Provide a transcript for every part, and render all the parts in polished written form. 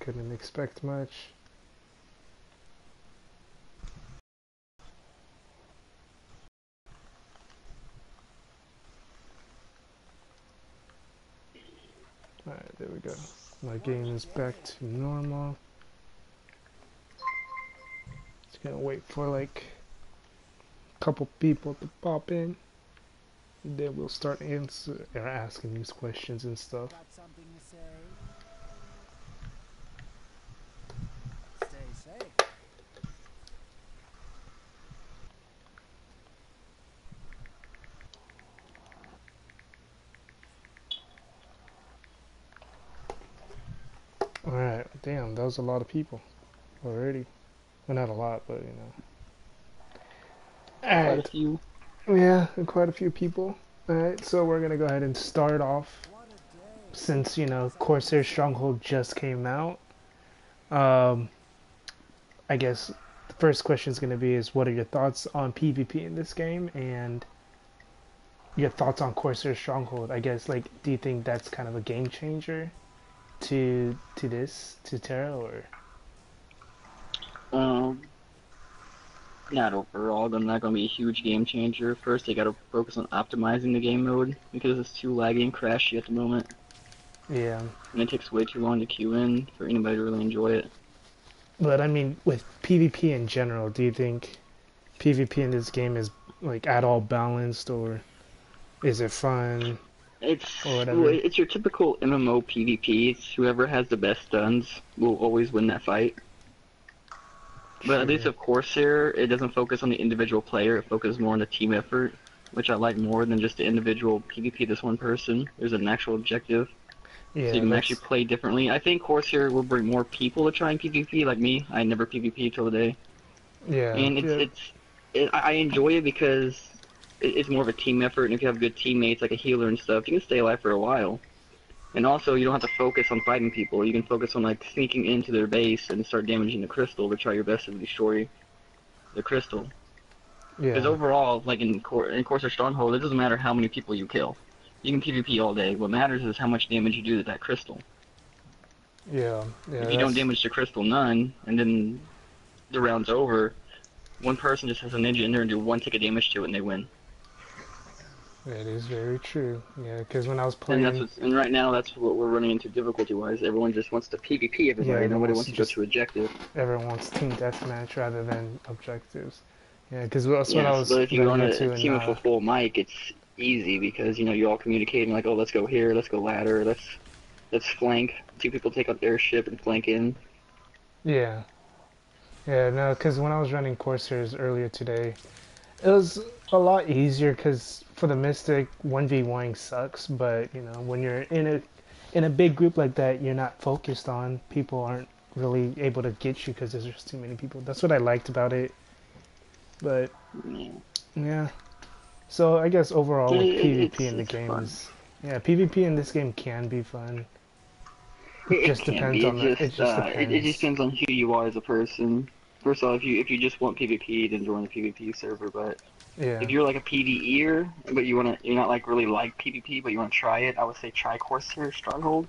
couldn't expect much. Alright, there we go. My game is back to normal. Just gonna wait for like a couple people to pop in. And then we'll start asking these questions and stuff. Got something to say? Stay safe. Alright, damn, that was a lot of people already. Well, not a lot, but you know. Alright. Quite a few. Yeah, quite a few people. Alright, so we're gonna go ahead and start off. Since, you know, Corsair Stronghold just came out. I guess the first question is gonna be is what are your thoughts on PvP in this game and your thoughts on Corsair Stronghold? I guess, like, do you think that's kind of a game changer to Tera, or? Not overall. They're not going to be a huge game changer. First, they got to focus on optimizing the game mode because it's too laggy and crashy at the moment. Yeah. And it takes way too long to queue in for anybody to really enjoy it. But I mean, with PvP in general, do you think PvP in this game is like at all balanced, or is it fun? It's your typical MMO PvP. It's whoever has the best stuns will always win that fight. But at least of Corsair, it doesn't focus on the individual player. It focuses more on the team effort, which I like more than just the individual PvP. This one person. There's an actual objective, Yeah, so you can actually play differently. I think Corsair will bring more people to trying PvP. Like me, I never PvP till today. Yeah, and I enjoy it because it's more of a team effort, and if you have good teammates like a healer and stuff, you can stay alive for a while. And also, you don't have to focus on fighting people. You can focus on like sneaking into their base and start damaging the crystal to try your best to destroy the crystal. Yeah. Because overall, like in Corsair Stronghold, it doesn't matter how many people you kill. You can PvP all day. What matters is how much damage you do to that crystal. Yeah. If you don't damage the crystal none, and then the round's over, one person just has a ninja in there and do 1 tick of damage to it, and they win. That is very true. Yeah, because when I was playing, and right now that's what we're running into difficulty-wise. Everyone just wants to PvP everybody. Yeah, Nobody wants to go to objective. Everyone wants team deathmatch rather than objectives. Yeah, because that's what I was. But if you run into a team of a full mic, it's easy because you know you all communicating like, oh, let's go here, let's go ladder, let's flank. 2 people take out their ship and flank in. Yeah. Yeah, no, because when I was running Corsairs earlier today, it was a lot easier because for the Mystic, 1v1 sucks, but you know, when you're in a big group like that, you're not focused on, people aren't really able to get you because there's just too many people. That's what I liked about it. But yeah. So I guess overall with PvP in the game is PvP in this game can be fun. It just depends on it just depends on who you are as a person. First of all, if you just want PvP, then join the PvP server. But if you're like a PvEer, but you're not like really like PvP, but you want to try it, I would say try Corsair Stronghold.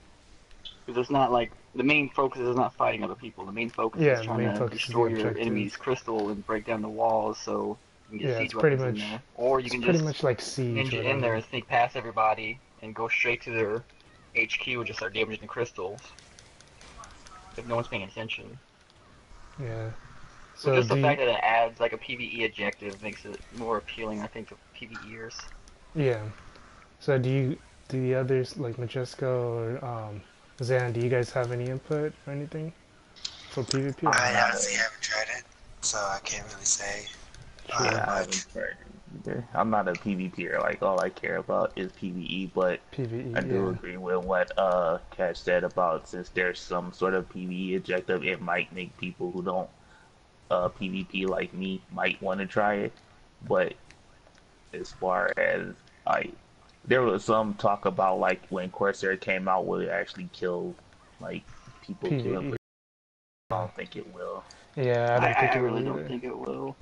Because it's not like the main focus is not fighting other people. The main focus is trying to destroy your enemy's crystal and break down the walls so you can get siege weapons in there. Or you can just much like siege ninja in there and sneak past everybody and go straight to their HQ and just start damaging the crystals if no one's paying attention. Yeah. So just the fact that it adds like a PvE objective makes it more appealing, I think, to PvEers. Yeah. So do the others like Majesco or Zan, do you guys have any input or anything for PvP? I honestly haven't tried it, so I can't really say much. I'm not a PvPer. Like all I care about is PvE, but I do agree with what Kat said about since there's some sort of PvE objective, it might make people who don't PvP like me might want to try it. But as far as there was some talk about like when Corsair came out, will it actually kill like people? I don't think it will. Yeah, I really don't think it will.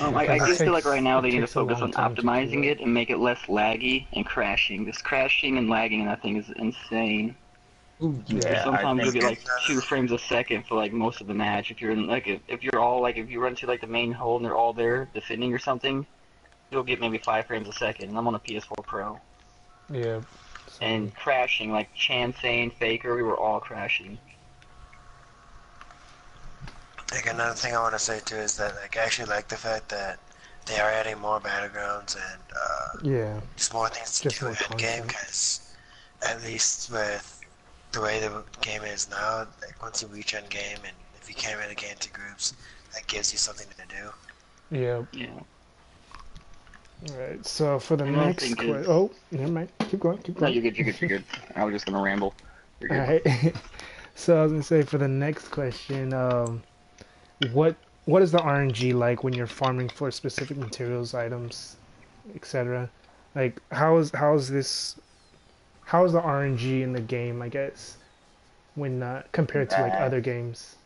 I just feel like right now they need to focus on optimizing it and make it less laggy and crashing. This crashing and lagging, I think, is insane. Yeah, sometimes you'll get like 2 frames a second for like most of the match. If you're in like if you're all like if you run to like the main hole and they're all there defending or something, you'll get maybe 5 frames a second. And I'm on a PS4 Pro. Yeah. And crashing like Chansane, Faker, we were all crashing. Like another thing I want to say too is that like I actually like the fact that they are adding more battlegrounds and just more things to do in game, because at least with the way the game is now, like once you reach end game and if you can't really get into groups, that gives you something to do. Yeah. Yeah. Alright, so for the next question... Oh, never mind. Keep going. No, you're good, you're good. I was just going to ramble. Alright. So I was going to say, for the next question, what is the RNG like when you're farming for specific materials, items, etc.? Like, how is the RNG in the game, I guess, when compared to like other games?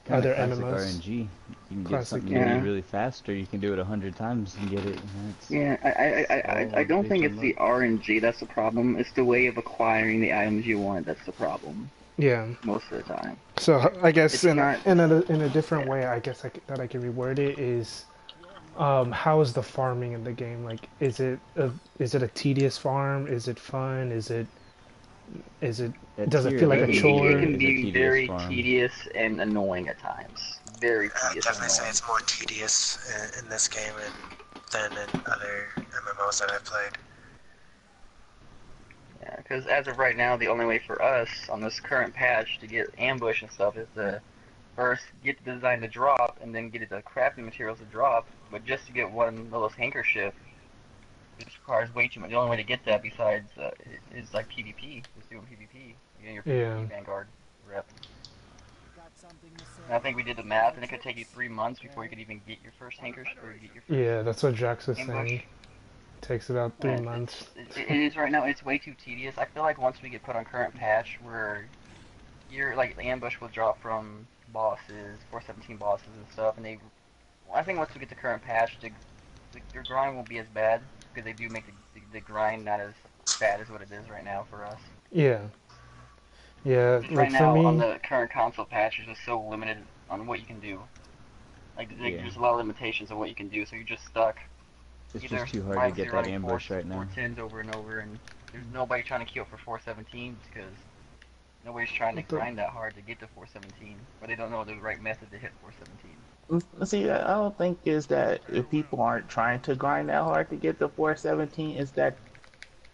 Other MMOs. RNG. You can get something really fast, or you can do it 100 times and get it. I don't think it's the RNG that's the problem. It's the way of acquiring the items you want that's the problem. Yeah. Most of the time. So I guess in a different way, I guess that I can reword it is, how is the farming in the game? Like, is it a tedious farm? Is it fun? Does it feel like a chore? It can be very tedious and annoying at times. Very tedious. I'd definitely say it's more tedious in this game than in other MMOs that I've played. Yeah, because as of right now, the only way for us on this current patch to get ambush and stuff is to first get the design to drop and then get the crafting materials to drop. But just to get one little handkerchief, it requires way too much. The only way to get that besides is like PvP, just doing PvP. You get your PvP Vanguard rep. And I think we did the math, and it could take you 3 months before you could even get your first handkerchief or get your first that's what Jax was saying. It takes about 3 months. It is right now. It's way too tedious. I feel like once we get put on current patch, where the ambush will drop from bosses, 417 bosses and stuff, and I think once we get the current patch, your grind won't be as bad, because they do make the grind not as bad as what it is right now for us. Yeah. Yeah. Right now, on the current console patch, it's just so limited on what you can do. There's a lot of limitations on what you can do, so you're just stuck. It's just too hard to get that ambush right now. 410s over and over, and there's nobody trying to kill for 417s, because nobody's trying to grind that hard to get to 417, or they don't know the right method to hit 417. See, I don't think is that if people aren't trying to grind that hard to get to 417, is that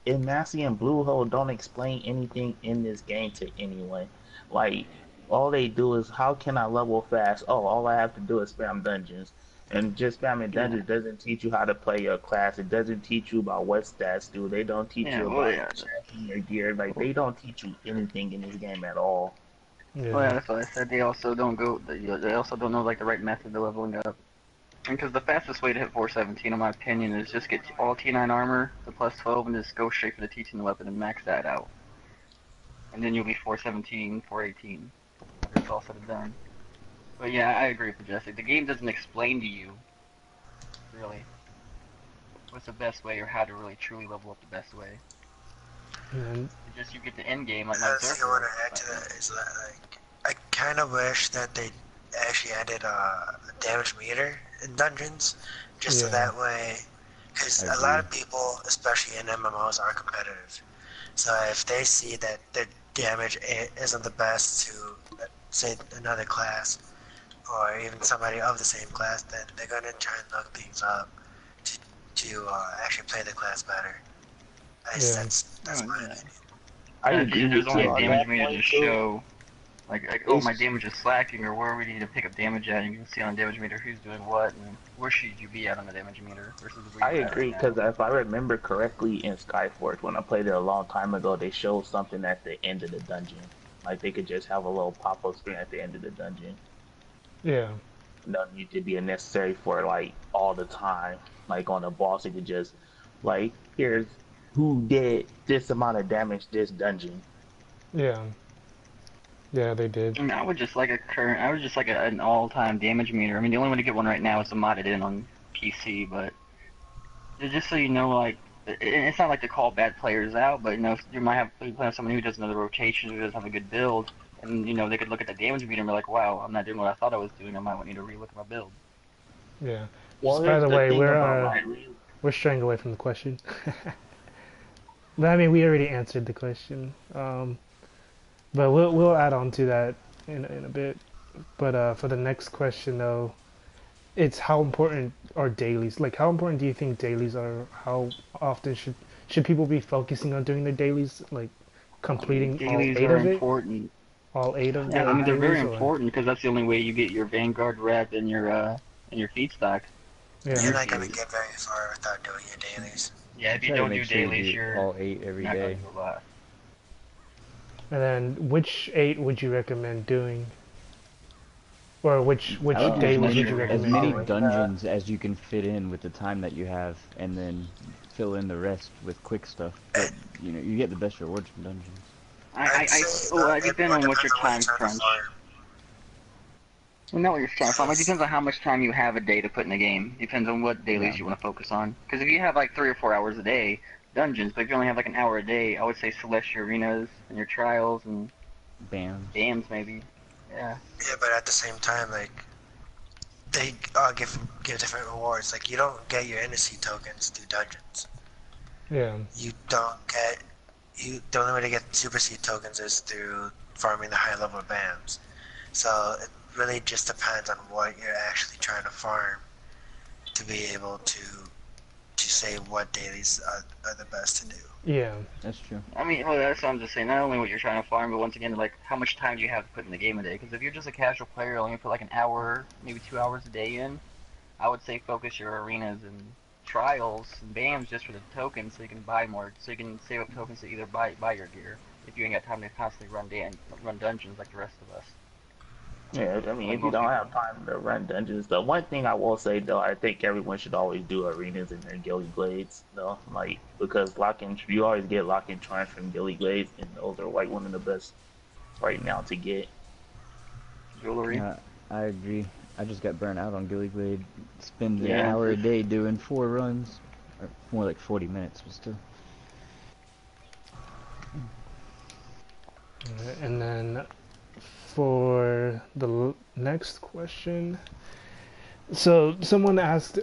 in Massey and Bluehole don't explain anything in this game to anyone. Like, all they do is, how can I level fast? Oh, all I have to do is spam dungeons. And just spamming dungeons doesn't teach you how to play your class. It doesn't teach you about what stats do. They don't teach you about your gear. Like, they don't teach you anything in this game at all. Yeah. Well, that's what I said. They also don't know like the right method to leveling up. Because the fastest way to hit 417, in my opinion, is just get all T9 armor to plus 12 and just go straight for the T10 weapon and max that out. And then you'll be 417, 418. After it's all said and done. But yeah, I agree with Jesse. The game doesn't explain to you, really, what's the best way or how to really truly level up the best way. Just you get the end game like the thing I want to add to that is that, like, I kind of wish that they actually added a damage meter in dungeons, just so that way, because a lot of people, especially in MMOs, are competitive. So if they see that their damage isn't the best to, say, another class, or even somebody of the same class, then they're going to try and look things up to actually play the class better. That's my opinion. I agree. There's only a damage meter to show, like, oh, my damage is slacking, or where we need to pick up damage at. And you can see on the damage meter who's doing what, and where should you be at on the damage meter versus where you're at. I agree, because if I remember correctly, in Skyforge, when I played it a long time ago, they showed something at the end of the dungeon. Like, they could just have a little pop-up screen at the end of the dungeon. Yeah. It doesn't need to be necessary for, like, all the time. Like, on a boss, it could just, like, here's who did this amount of damage this dungeon. Yeah. Yeah, they did. I mean, I would just like an all-time damage meter. I mean, the only way to get one right now is to mod it in on PC, but just so you know, like, it's not like to call bad players out, but you might have you play with someone who doesn't know the rotation, who doesn't have a good build, and they could look at the damage meter and be like, wow, I'm not doing what I thought I was doing. I might need to relook at my build. Yeah. Well, by the way, about we're straying away from the question. But I mean, we already answered the question. But we'll add on to that in a bit. But for the next question though, it's how important are dailies? Like, how important do you think dailies are? How often should people be focusing on doing their dailies? Like, completing dailies all 8 are of it? Important. All 8 of Yeah, I mean they're very dailies, important because that's the only way you get your Vanguard rep and your feedstock. Yeah. You're not gonna get very far without doing your dailies. Yeah, if you don't do dailies, you're all 8 every not day. gonna do a lot. And then, which 8 would you recommend doing? Or which dailies would you recommend? As many dungeons as you can fit in with the time that you have, and then fill in the rest with quick stuff. But you get the best rewards from dungeons. I depend on what your time crunch. Well, not what you're trying to farm. It depends on how much time you have a day to put in the game. Depends on what dailies you want to focus on. Because if you have like 3 or 4 hours a day, dungeons. But if you only have like an hour a day, I would say Celestial Arenas and your trials and Bams maybe. Yeah. Yeah, but at the same time, like they give different rewards. Like you don't get your NSC tokens through dungeons. Yeah. The only way to get Super Seed tokens is through farming the high level BAMs. So it really just depends on what you're actually trying to farm to be able to say what dailies are the best to do. Yeah, that's true. I mean, that's what I'm just saying. Not only what you're trying to farm, but once again, like how much time do you have to put in the game a day? Because if you're just a casual player, only put like an hour, maybe 2 hours a day in, I would say focus your arenas and trials and BAMs just for the tokens, so you can buy more, so you can save up tokens to either buy your gear if you ain't got time to constantly run dungeons like the rest of us. Yeah, I mean, if you don't have time to run dungeons, the one thing I will say though, I think everyone should always do arenas in their Gilly Glades, though, like because you always get lock-in charms from Gilly Glades, and those are like one of the best right now to get. Jewelry. I agree. I just got burnt out on Gilly Glade. Spend an hour a day doing 4 runs, or more like 40 minutes, but still. And then for the next question, so someone asked,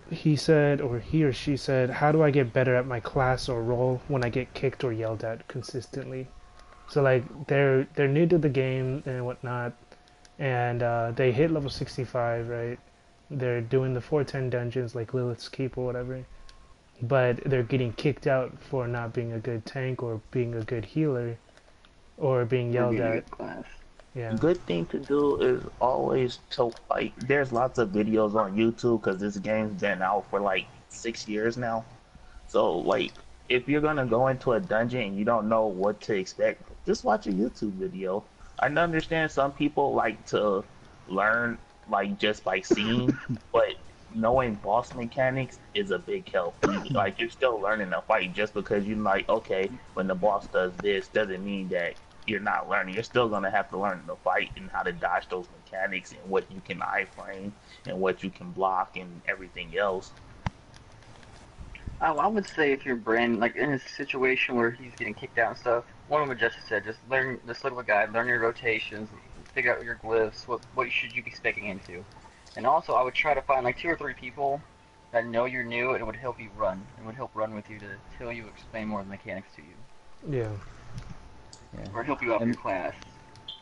he said, or he or she said, how do I get better at my class or role when I get kicked or yelled at consistently? So like they're new to the game and whatnot, and they hit level 65, right? They're doing the 410 dungeons like Lilith's Keep or whatever, but they're getting kicked out for not being a good tank or being a good healer, or being yelled at. Yeah. Good thing to do is always to like. There's lots of videos on YouTube because this game's been out for like 6 years now. So like, if you're gonna go into a dungeon and you don't know what to expect, just watch a YouTube video. I understand some people like to learn like just by seeing, but knowing boss mechanics is a big help. Like you're still learning to fight just because you're like, okay, when the boss does this, doesn't mean that you're not learning. You're still gonna have to learn to fight and how to dodge those mechanics and what you can iframe and what you can block and everything else. I would say if you're brand like in a situation where he's getting kicked out and stuff, one of what Jesse said, just look at the guide, learn your rotations, figure out your glyphs, what should you be speccing into. And also I would try to find like 2 or 3 people that know you're new and would help you run, and would help run with you to tell you, explain more of the mechanics to you. Yeah. Or help you out in your class.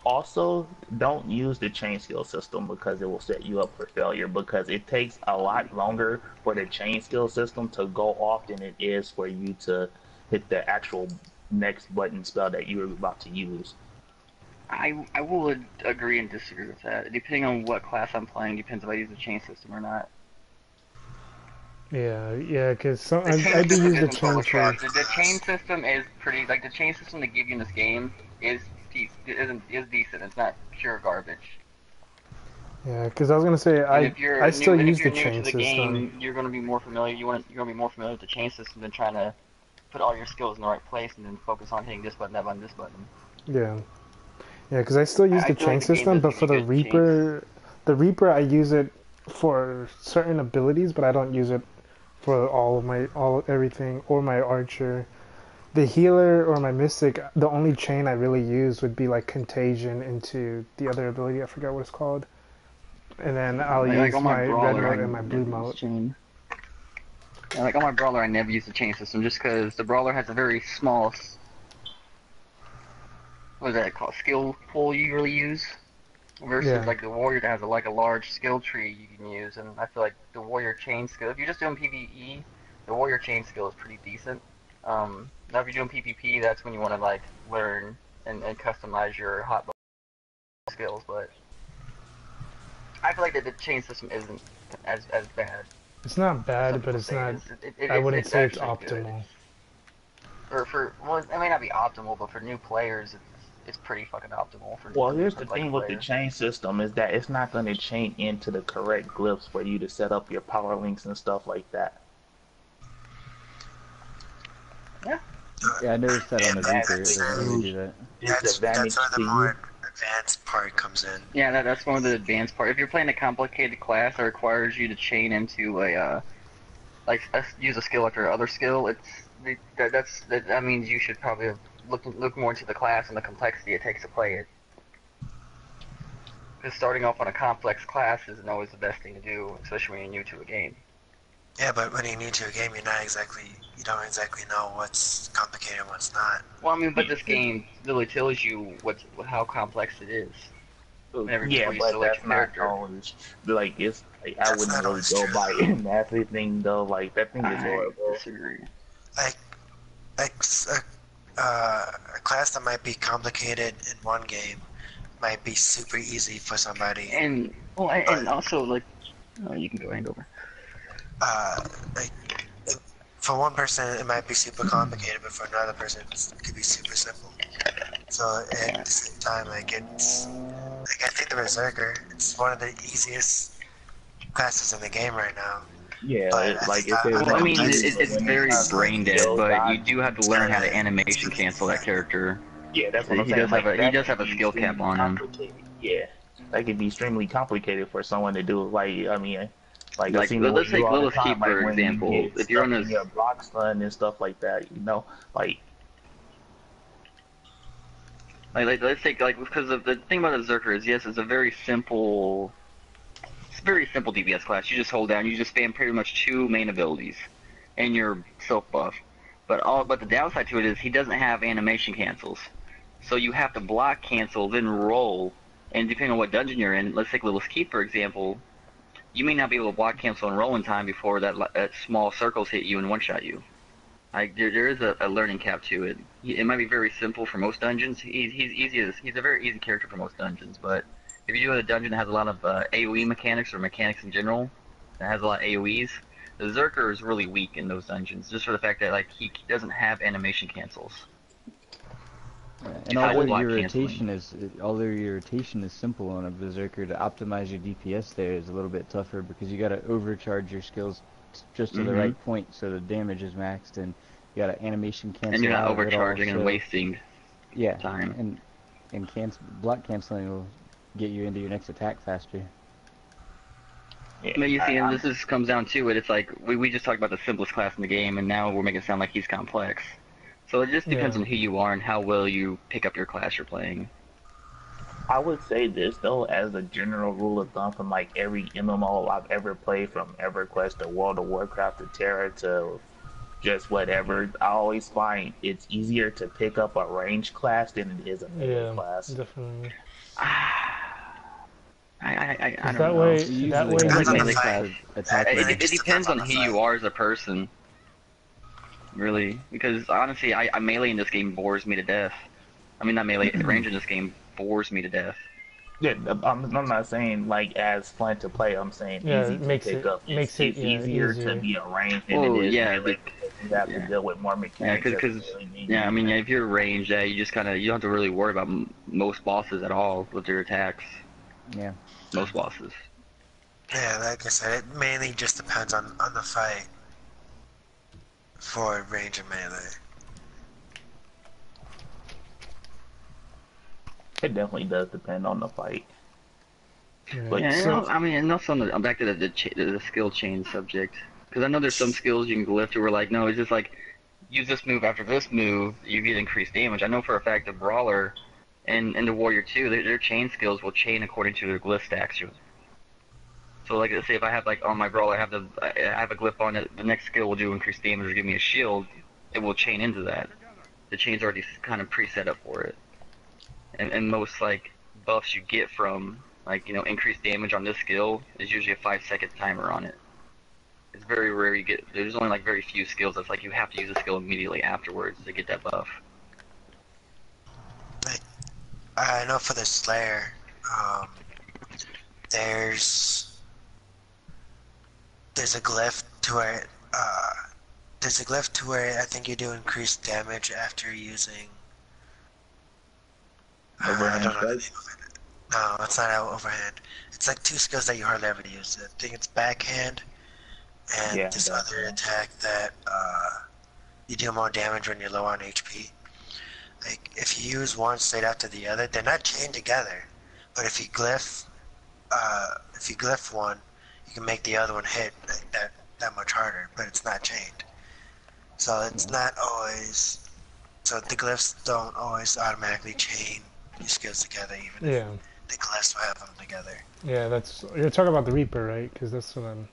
Also, don't use the chain skill system because it will set you up for failure, because it takes a lot longer for the chain skill system to go off than it is for you to hit the actual next button spell that you're about to use. I would agree and disagree with that. Depending on what class I'm playing, depends if I use the chain system or not. Yeah, because I do use the chain system. The chain system is pretty, like the chain system they give you in this game is decent. It's not pure garbage. Yeah, because I was gonna say I still use the chain system. Game, you're gonna be more familiar. You're gonna be more familiar with the chain system than trying to put all your skills in the right place and then focus on hitting this button, that button, this button. Yeah, because I still use the chain system, but for the Reaper, I use it for certain abilities, but I don't use it for everything, or my archer. The healer or my mystic, the only chain I really use would be like contagion into the other ability. I forgot what it's called. And then I'll use on my red brawler, mode and my blue mode. Yeah, like on my brawler, I never use the chain system just because the brawler has a very small, what is that called, skill pool you really use, versus like the warrior that has a large skill tree you can use. And I feel like the warrior chain skill, if you're just doing PvE, the warrior chain skill is pretty decent. Now if you're doing PvP, that's when you want to like learn and customize your hot skills. But I feel like that the chain system isn't as bad. It's not bad, but it's not. I wouldn't say it's optimal. Well, it may not be optimal, but for new players, it's pretty fucking optimal. Well, here's the thing with the chain system is that it's not going to chain into the correct glyphs for you to set up your power links and stuff like that. Yeah. Yeah, I noticed that on the Reaper. It doesn't really do that. That's where the more advanced part comes in. Yeah, that's one of the advanced part. If you're playing a complicated class that requires you to chain into use a skill after other skill, that means you should probably look more into the class and the complexity it takes to play it. Because starting off on a complex class isn't always the best thing to do, especially when you're new to a game. Yeah, but when you're new to a game, you don't exactly know what's complicated and what's not. Well, I mean, but this game really tells you how complex it is. Yeah, but that's not always like it's. Like, I wouldn't really go by everything though. Like that thing is horrible. Disagree. Like a class that might be complicated in one game might be super easy for somebody. And also like, you can go hand over. Like for one person it might be super complicated, but for another person it could be super simple. So at the same time, I think the Berserker, it's one of the easiest classes in the game right now. Yeah, it's very brain dead, but you do have to learn how to animation cancel that character. Yeah, that's what I'm saying. He does have a skill cap on him. Yeah, that could be extremely complicated for someone to do. Let's take Lilith Keep for example. If you're on a block stun and stuff like that, let's take because of the thing about the Berserker is yes, it's a very simple DPS class. You just hold down, you just spam pretty much 2 main abilities, and you're self buff. But the downside to it is he doesn't have animation cancels, so you have to block cancel then roll, and depending on what dungeon you're in, let's take Lilith Keep for example. You may not be able to block cancel and roll in time before that small circles hit you and one-shot you. There is a learning cap to it. It might be very simple for most dungeons. He's a very easy character for most dungeons. But if you do a dungeon that has a lot of AOE mechanics or mechanics in general, that has a lot of AOEs, the Berserker is really weak in those dungeons, just for the fact that he doesn't have animation cancels. And although your rotation is simple on a Berserker, to optimize your DPS there is a little bit tougher because you got to overcharge your skills just to the right point so the damage is maxed, and you got to animation cancel. And you're not overcharging and wasting time. And block canceling will get you into your next attack faster. Yeah, but you see, and this comes down to it. It's like we just talked about the simplest class in the game, and now we're making it sound like he's complex. So it just depends on who you are and how well you pick up your class you're playing. I would say this though, as a general rule of thumb, from like every MMO I've ever played, from EverQuest to World of Warcraft to Tera to just whatever, I always find it's easier to pick up a range class than it is a melee class. Definitely. I don't know. That way, it depends on who you are as a person. Really, because honestly, I melee in this game bores me to death. I mean, not melee, range in this game bores me to death. Yeah, I'm not saying like as fun to play. I'm saying easy to pick up. It's easier to be a range than it is melee. You have to deal with more mechanics. I mean, if you're ranged, you just you don't have to really worry about most bosses at all with their attacks. Yeah, most bosses. Yeah, like I said, it mainly just depends on the fight. For range and melee. It definitely does depend on the fight. But and also back to the skill chain subject. Because I know there's some skills you can glyph to where like, no, it's just like, use this move after this move, you get increased damage. I know for a fact the Brawler and the Warrior 2, their chain skills will chain according to their glyph stacks. So like, let's say if I have like on my Brawler, I have a glyph on it, the next skill will do increased damage or give me a shield, it will chain into that. The chain's already kind of pre-set up for it. And most like buffs you get from like, you know, increased damage on this skill is usually a 5-second timer on it. It's very rare you get, there's only like very few skills that's like you have to use a skill immediately afterwards to get that buff. I know for the Slayer, there's a glyph to where I think you do increased damage after using. I don't know the name of it. No, it's not overhand. It's like 2 skills that you hardly ever use. I think it's backhand and this other attack that you do more damage when you're low on HP. Like if you use one straight after the other, they're not chained together. But if you glyph one, you can make the other one hit that much harder, but it's not chained. So it's not always. So the glyphs don't always automatically chain your skills together, even if the glyphs will have them together. Yeah, you're talking about the Reaper, right? Because that's what I'm.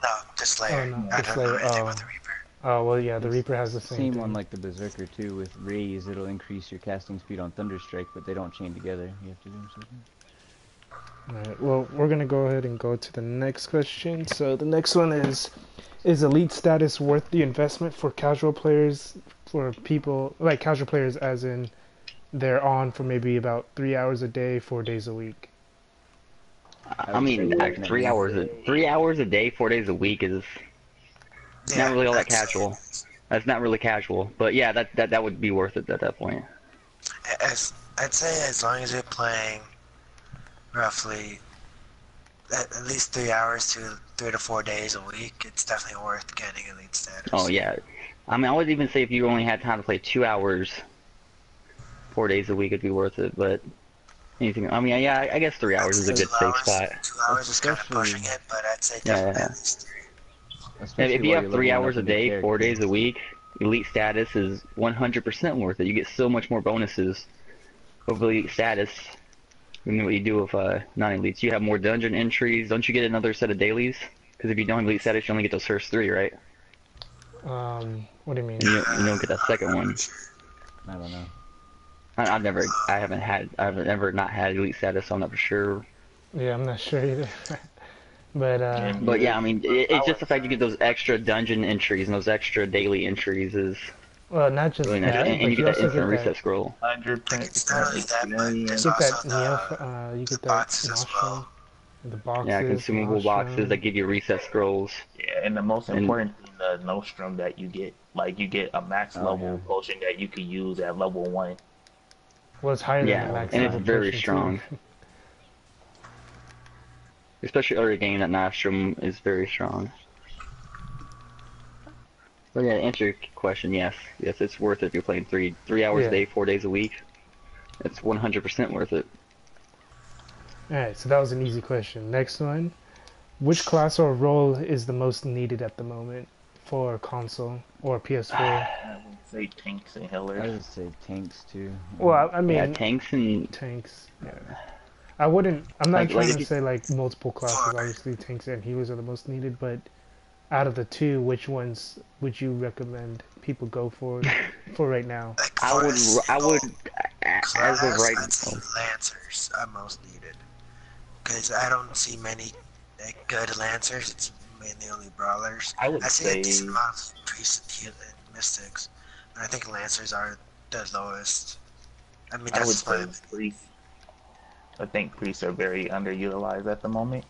No, the Slayer. Oh, no, I don't know anything about the Reaper. Oh well, yeah, the Reaper has the same thing. On like the Berserker too. With Raise, it'll increase your casting speed on Thunderstrike, but they don't chain together. You have to do them something. Alright, well, we're gonna go ahead and go to the next question. So the next one is elite status worth the investment for casual players, for people, like casual players as in they're on for maybe about 3 hours a day, 4 days a week? I mean, 3 hours a day, 4 days a week is not really all that casual. That's not really casual, but yeah, that would be worth it at that point. I'd say as long as you're playing roughly at least 3 hours to 3 to 4 days a week, it's definitely worth getting elite status. Oh yeah, I mean, I would even say if you only had time to play 2 hours, 4 days a week, it'd be worth it. But anything, I mean, yeah, I guess 3 hours is a good safe spot. 2 hours is kind of pushing it, but I'd say definitely at least 3. If you have 3 hours a day, 4 days a week, elite status is 100% worth it. You get so much more bonuses with elite status than what you do with non-elites. You have more dungeon entries. Don't you get another set of dailies? Because if you don't have elite status, you only get those first 3, right? What do you mean? You don't get that second one. I don't know. I haven't ever not had elite status, so I'm not for sure. Yeah, I'm not sure either. But yeah, I mean, it's just the fact you get those extra dungeon entries and those extra daily entries is. Well, not just really that, nice. And you get that instant reset scroll. 100%. It's not only that, but there's you get also that you get that boxes as well. The boxes. Yeah, consumable boxes that give you reset scrolls. Yeah, and the most important thing, the Nostrum that you get, like you get a max level potion that you can use at level 1. Well, it's higher than the max and level it's very potion, strong. Especially early game, that Nostrum is very strong. But yeah, to answer your question, yes, it's worth it if you're playing 3 hours a day, 4 days a week. It's 100% worth it. Alright, so that was an easy question. Next one. Which class or role is the most needed at the moment for console or PS4? I would say tanks and healers. I would say tanks too. Well, I mean... Yeah, tanks. Yeah. I'm not trying to say like multiple classes, obviously tanks and healers are the most needed, but out of the 2, which ones would you recommend people go for right now? I would, as of right now, Lancers are most needed. Because I don't see many good Lancers, it's mainly only Brawlers. I see a decent amount of Priests and Mystics, but I think Lancers are the lowest. I mean, that's Priests. I think Priests are very underutilized at the moment.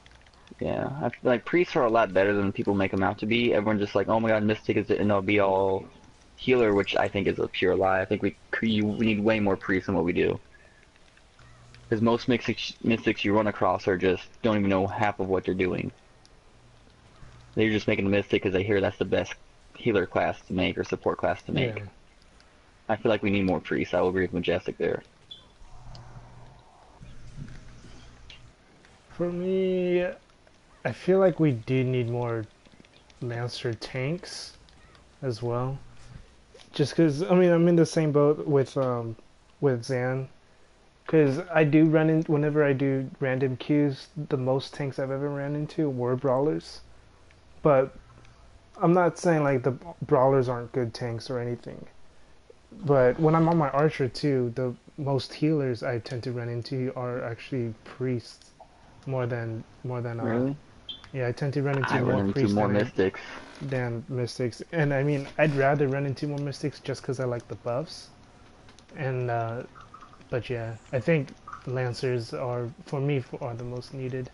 Yeah, I feel like Priests are a lot better than people make them out to be. Everyone's just like, oh my god, Mystic is the end-all-be-all healer, which I think is a pure lie. I think we need way more Priests than what we do. Because most Mystics you run across are just don't even know half of what they're doing. They're just making a Mystic because they hear that's the best healer class to make or support class to make. Yeah. I feel like we need more Priests. I will agree with Majestic there. For me, I feel like we do need more Lancer tanks as well. Just because, I mean, I'm in the same boat with Zan. Because I do run in, whenever I do random queues, the most tanks I've ever ran into were brawlers. But I'm not saying like the brawlers aren't good tanks or anything. But when I'm on my archer too, the most healers I tend to run into are actually priests more than really. Yeah, I tend to run into more run into priests more mystics than mystics, and I mean I'd rather run into more mystics just because I like the buffs, and but yeah, I think lancers are for me are the most needed.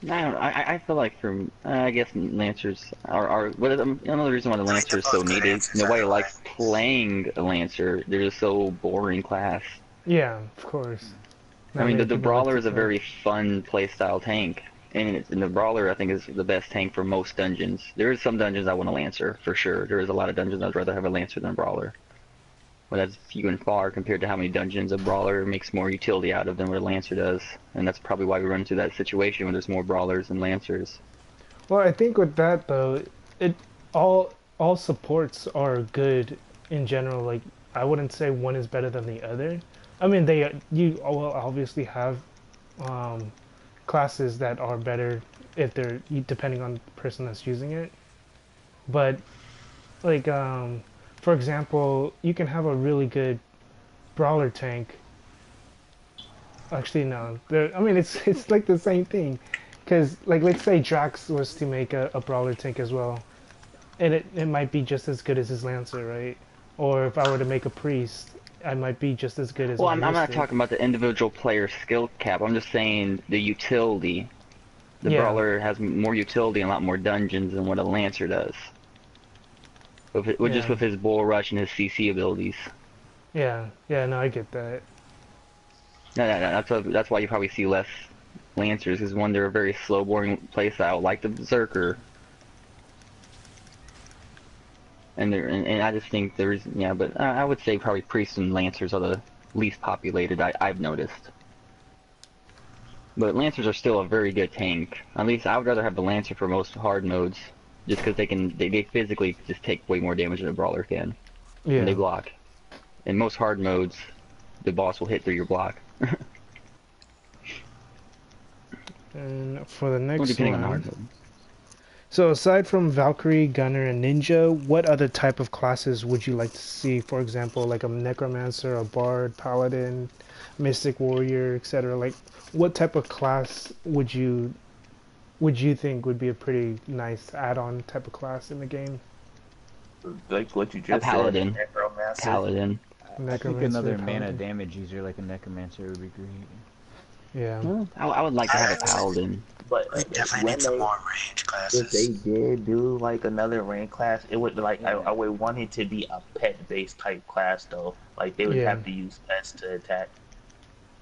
I feel like I guess Lancers are another reason why the Lancer is so needed. Nobody likes playing a Lancer. They're just so boring class. Yeah, of course. I mean, the Brawler is a very fun playstyle tank, and the Brawler I think is the best tank for most dungeons. There is some dungeons I want a Lancer for sure. There is a lot of dungeons I'd rather have a Lancer than a Brawler. But that's few and far compared to how many dungeons a Brawler makes more utility out of than what a Lancer does. And that's probably why we run into that situation where there's more Brawlers than Lancers. Well, I think with that though, it all supports are good in general. Like I wouldn't say one is better than the other. I mean, you will obviously have classes that are better if they're depending on the person that's using it. But like for example, you can have a really good brawler tank. Actually, no. I mean, it's like the same thing. Because, like, let's say Drax was to make a brawler tank as well. And it might be just as good as his Lancer, right? Or if I were to make a priest, I might be just as good as I'm not talking about the individual player skill cap. I'm just saying the utility. The Brawler has more utility and a lot more dungeons than what a Lancer does. Just with his Bull Rush and his CC abilities. Yeah, no, I get that. No, that's why you probably see less Lancers, because one, they're a very slow, boring playstyle, like the Berserker. And I just think there's, but I would say probably Priests and Lancers are the least populated, I've noticed. But Lancers are still a very good tank. At least I would rather have the Lancer for most hard modes, just because they physically just take way more damage than a Brawler can. Yeah. And they block. In most hard modes, the boss will hit through your block. And for the next one, so aside from Valkyrie, Gunner, and Ninja, what other type of classes would you like to see? For example, like a Necromancer, a Bard, Paladin, Mystic Warrior, etc. Like, what type of class would you think would be a pretty nice add-on type of class in the game? Like what you just Paladin. said, Necromancer. Paladin. I think another mana damage user like a Necromancer would be great. Yeah. Well, I would like to have a Paladin. But we definitely need some more range classes. If they did do like another range class, it would I would want it to be a pet-based type class though. Like they would have to use pets to attack.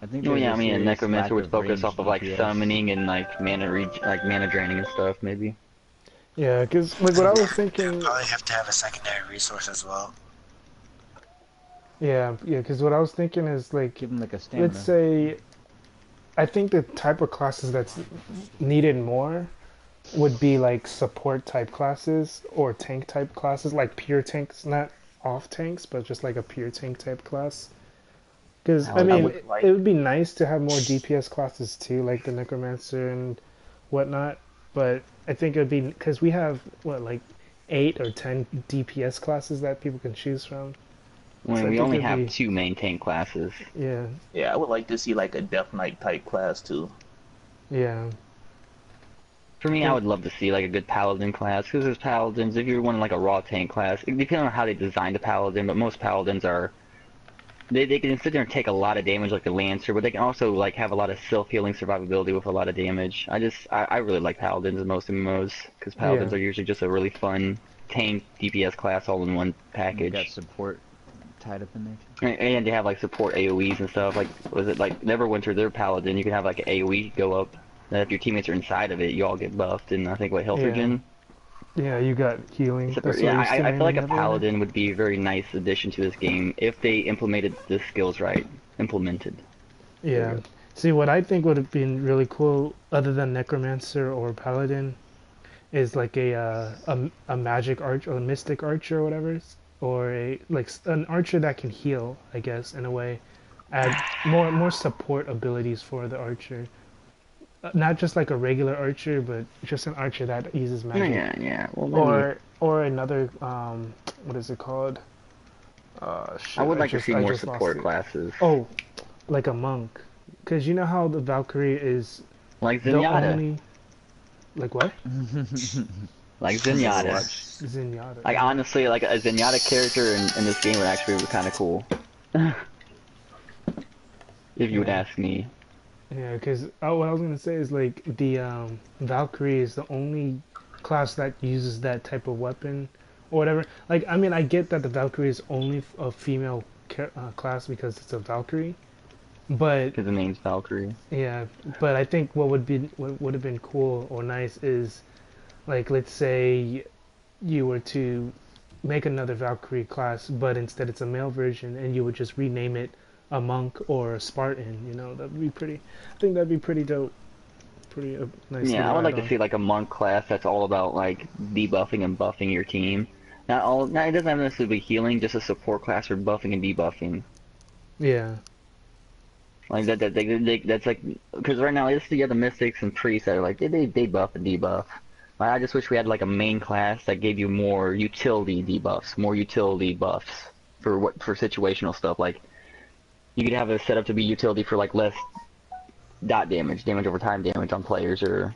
I think. Oh yeah, I mean a Necromancer would focus off of like summoning and like mana draining and stuff maybe. Yeah, because like what I was thinking. Probably have to have a secondary resource as well. Yeah, because what I was thinking is like, give them like a stamina. Let's say, I think the type of classes that's needed more would be like support type classes or tank type classes, like pure tanks, not off tanks, but just like a pure tank type class. Because I mean, it would be nice to have more DPS classes too, like the Necromancer and whatnot. But I think it would be because we have like 8 or 10 DPS classes that people can choose from. When we only have 2 main tank classes. Yeah. Yeah, I would like to see like a Death Knight type class too. Yeah. For me, I would love to see like a good Paladin class, because there's Paladins, if you're wanting like a raw tank class, it depends on how they design the Paladin, but most Paladins are, they can sit there and take a lot of damage like the Lancer, but they can also like have a lot of self-healing survivability with a lot of damage. I really like Paladins in most MMOs, because Paladins are usually just a really fun tank DPS class all in one package. You got support tied up in there. And they have like support AoEs and stuff. Like, was it like Neverwinter, their Paladin, you can have like an AoE go up. And if your teammates are inside of it, you all get buffed. And I think what health regen. Yeah, you got healing. I feel like a Paladin would be a very nice addition to this game if they implemented the skills right. Yeah. See, what I think would have been really cool, other than Necromancer or Paladin, is like a magic archer or a mystic archer or whatever, or a like an archer that can heal, I guess, in a way. Add more support abilities for the archer. Not just like a regular archer, but just an archer that uses magic. Yeah. Well, or another what is it called? Shit, I would like to see more support classes. Oh, like a monk, because you know how the Valkyrie is like Zenyatta. Like what? Like Zenyatta. Zenyatta. Like honestly, like a Zenyatta character in this game would actually be kind of cool. If you would ask me. Yeah, because what I was gonna say is like the Valkyrie is the only class that uses that type of weapon or whatever. Like, I mean, I get that the Valkyrie is only a female class because it's a Valkyrie, but because the name's Valkyrie. Yeah, but I think what would have been cool or nice is, like, let's say you were to make another Valkyrie class, but instead it's a male version, and you would just rename it a monk or a Spartan. You know, that'd be pretty. I think that'd be pretty dope. Pretty nice. Yeah, I would like to see like a monk class that's all about like debuffing and buffing your team. Now it doesn't have necessarily be healing, just a support class for buffing and debuffing. Yeah. Like that's like, because right now you have the mystics and priests that are like they buff and debuff. Like, I just wish we had like a main class that gave you more utility debuffs, more utility buffs for situational stuff. Like you could have a setup to be utility for like less dot damage over time damage on players, or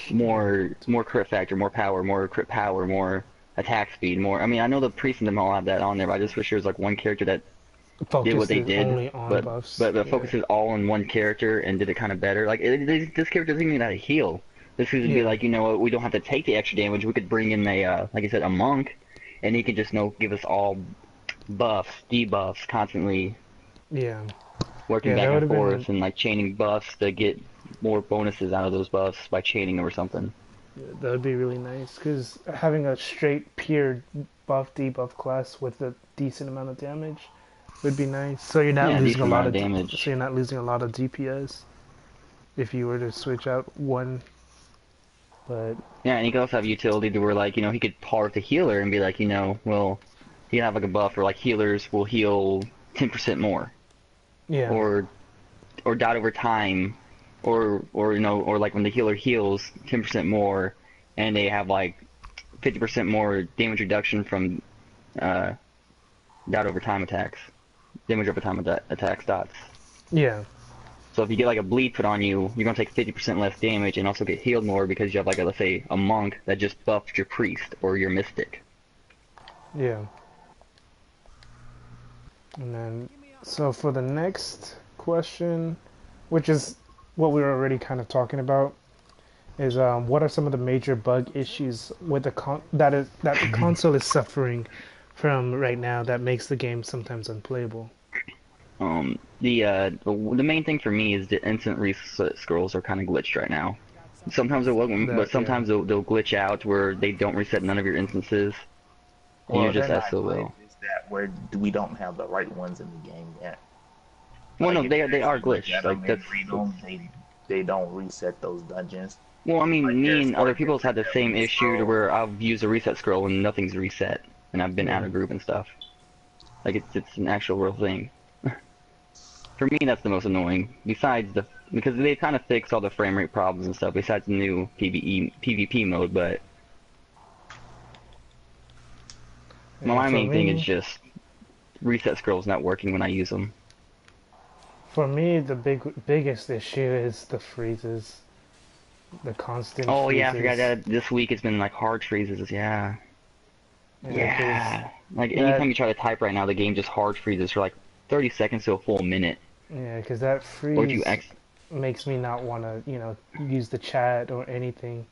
more crit factor, more power, more crit power, more attack speed, more. I mean, I know the priests and them all have that on there, but I just wish there was like one character that did what they did, but focuses all on one character and did it kind of better. Like this character doesn't even know how to heal. This could be like, you know what, we don't have to take the extra damage. We could bring in a like I said, a monk, and he can just give us all buffs, debuffs constantly. Yeah. Working back and forth and like chaining buffs to get more bonuses out of those buffs by chaining them or something. Yeah, that would be really nice, because having a straight pure buff debuff class with a decent amount of damage would be nice. So you're not losing a lot of damage. So you're not losing a lot of DPS if you were to switch out one. But yeah, and he could also have utility to where, like, you know, he could par with the healer and be like, you know, well, he can have like a buff where like healers will heal 10% more. Yeah. Or dot over time, or you know, or like when the healer heals 10% more, and they have like 50% more damage reduction from dot over time attacks, damage over time attacks dots. Yeah. So if you get like a bleed put on you, you're gonna take 50% less damage and also get healed more because you have like let's say a monk that just buffed your priest or your mystic. Yeah. And then, so for the next question, which is what we were already kind of talking about, is what are some of the major bug issues with the that the console is suffering from right now that makes the game sometimes unplayable? The main thing for me is the instant reset scrolls are kind of glitched right now. Sometimes they'll work, but sometimes they'll glitch out where they don't reset none of your instances. And you're just SOL. Is that where we don't have the right ones in the game yet? Well, like, no, they are glitched. Like that's they don't reset those dungeons. Well, I mean, me and other people have had the same issue to where I've used a reset scroll and nothing's reset, and I've been out of group and stuff. Like it's an actual real thing. For me, that's the most annoying. Besides because they kind of fixed all the frame rate problems and stuff. Besides the new PvP mode, but my main thing is just reset scrolls not working when I use them. For me, the biggest issue is the freezes, the constant. Oh freezes. Yeah, I forgot that this week it's been like hard freezes. Yeah. Like anytime you try to type right now, the game just hard freezes for like 30 seconds to a full minute. Yeah, because that freeze makes me not want to, use the chat or anything.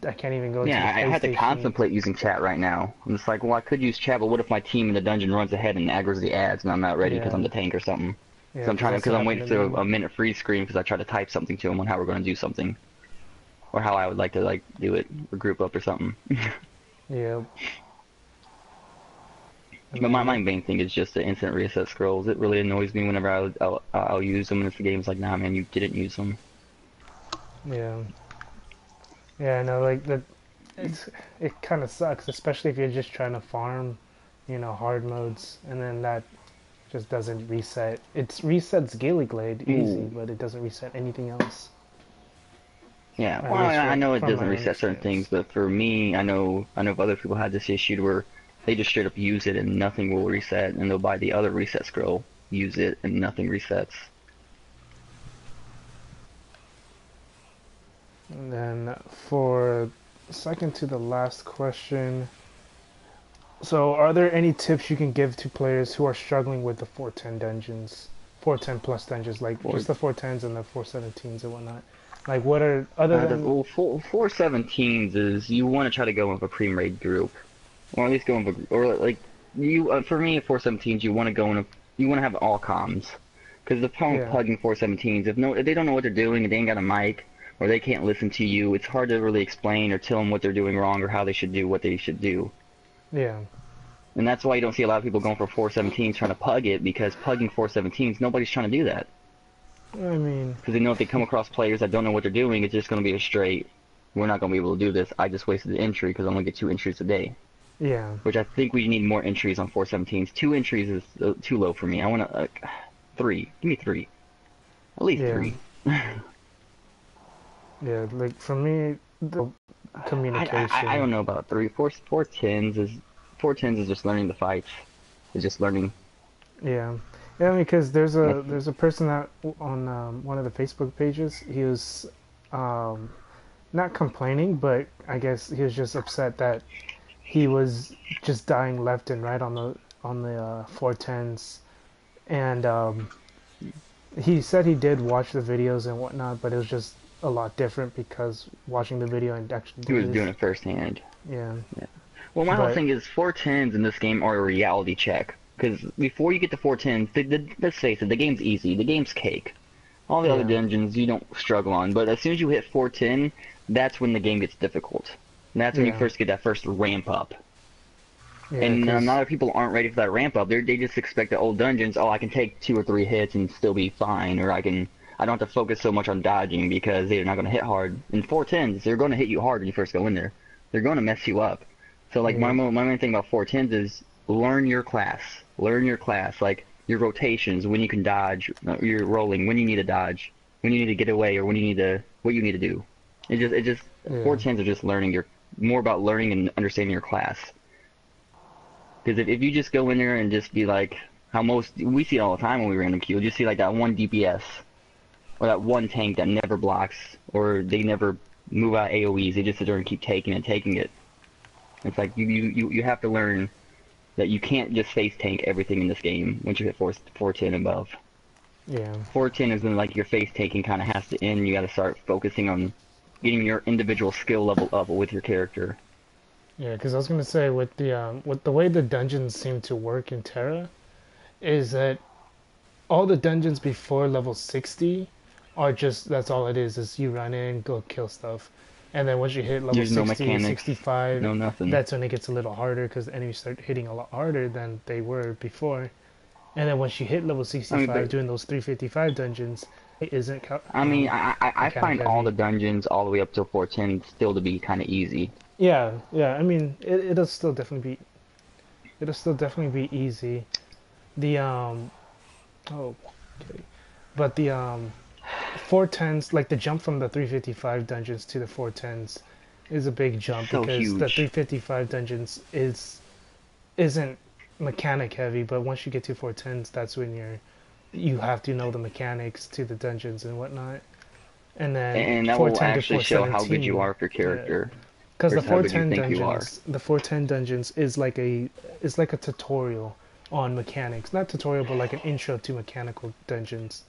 I can't even go to the PlayStation. I had to contemplate using chat right now. I'm just like, well, I could use chat, but what if my team in the dungeon runs ahead and aggroes the ads and I'm not ready because I'm the tank or something? Yeah, so I'm waiting for a minute freeze screen because I try to type something to them on how we're going to do something. Or how I would like to like do it, or group up or something. Yeah. But my main thing is just the instant reset scrolls. It really annoys me whenever I'll use them, and if the game's like, nah, man, you didn't use them. Yeah. Yeah, no, like it kind of sucks, especially if you're just trying to farm, hard modes, and then that just doesn't reset. It resets Gillyglade easy, but it doesn't reset anything else. Yeah, well, I know it doesn't reset certain things, but for me, I know other people had this issue where they just straight up use it and nothing will reset, and they'll buy the other reset scroll, use it, and nothing resets. And then for second to the last question, so are there any tips you can give to players who are struggling with the 410 dungeons, 410 plus dungeons, like just the 410s and the 417s and whatnot? Like, what are other than... Well, 417s is you want to try to go with a pre-made group, or at least go with or like you. For me, 417s, you want to go in you want to have all comms, because the problem with plugging 417s, if they don't know what they're doing and they ain't got a mic, or they can't listen to you, it's hard to really explain or tell them what they're doing wrong or how they should do what they should do. Yeah. And that's why you don't see a lot of people going for 417s trying to pug it, because plugging 417s, nobody's trying to do that. I mean... Because they know if they come across players that don't know what they're doing, it's just going to be a straight, we're not going to be able to do this, I just wasted the entry because I'm going to get 2 entries a day. Yeah. Which I think we need more entries on 417s. 2 entries is too low for me. I want to... 3. Give me 3. At least 3. Yeah, like for me, the communication. I don't know about 3. 410s is just learning the fights. It's just learning. Yeah, because there's a person that on one of the Facebook pages, he was not complaining, but I guess he was just upset that he was just dying left and right on the 410s, and he said he did watch the videos and whatnot, but it was just a lot different because watching the video and actually he was doing it firsthand. Yeah. Well, my whole thing is 410s in this game are a reality check, because before you get to 410s, let's face it, the game's easy, the game's cake. All the other dungeons you don't struggle on, but as soon as you hit 410, that's when the game gets difficult. And that's when you first get that first ramp up. Yeah, and a lot of people aren't ready for that ramp up. They just expect the old dungeons. Oh, I can take 2 or 3 hits and still be fine, or I don't have to focus so much on dodging because they're not going to hit hard. In 410s, they're going to hit you hard when you first go in there. They're going to mess you up. So like my main thing about 410s is learn your class. Learn your class, like your rotations, when you can dodge, your rolling, when you need to dodge, when you need to get away, or what you need to do. It just 410s are just more about learning and understanding your class. Because if you just go in there and just be like, we see it all the time when we random queue, you see like that one DPS, or that one tank that never blocks, or they never move out AoEs, they just sit there and keep taking it. It's like, you have to learn that you can't just face tank everything in this game once you hit 410 and above. Yeah. 410 is when like your face tanking kind of has to end, you got to start focusing on getting your individual skill level up with your character. Yeah, because I was gonna say with the way the dungeons seem to work in Tera, is that all the dungeons before level 60 are that's all it is you run in, go kill stuff, and then once you hit level 60, 65, no nothing. That's when it gets a little harder because the enemies start hitting a lot harder than they were before, and then once you hit level 65, doing those 355 dungeons, it isn't. I find all the dungeons all the way up to 410 still to be kind of easy. Yeah. I mean, it'll still definitely be easy. But the 410s, like the jump from the 355 dungeons to the 410s, is a big jump because huge. The 355 dungeons isn't mechanic heavy, but once you get to 410s, that's when you have to know the mechanics to the dungeons and whatnot. And then that will actually show how good you are with your character. Because the 410 dungeons is like a tutorial on mechanics, not tutorial, but like an intro to mechanical dungeons.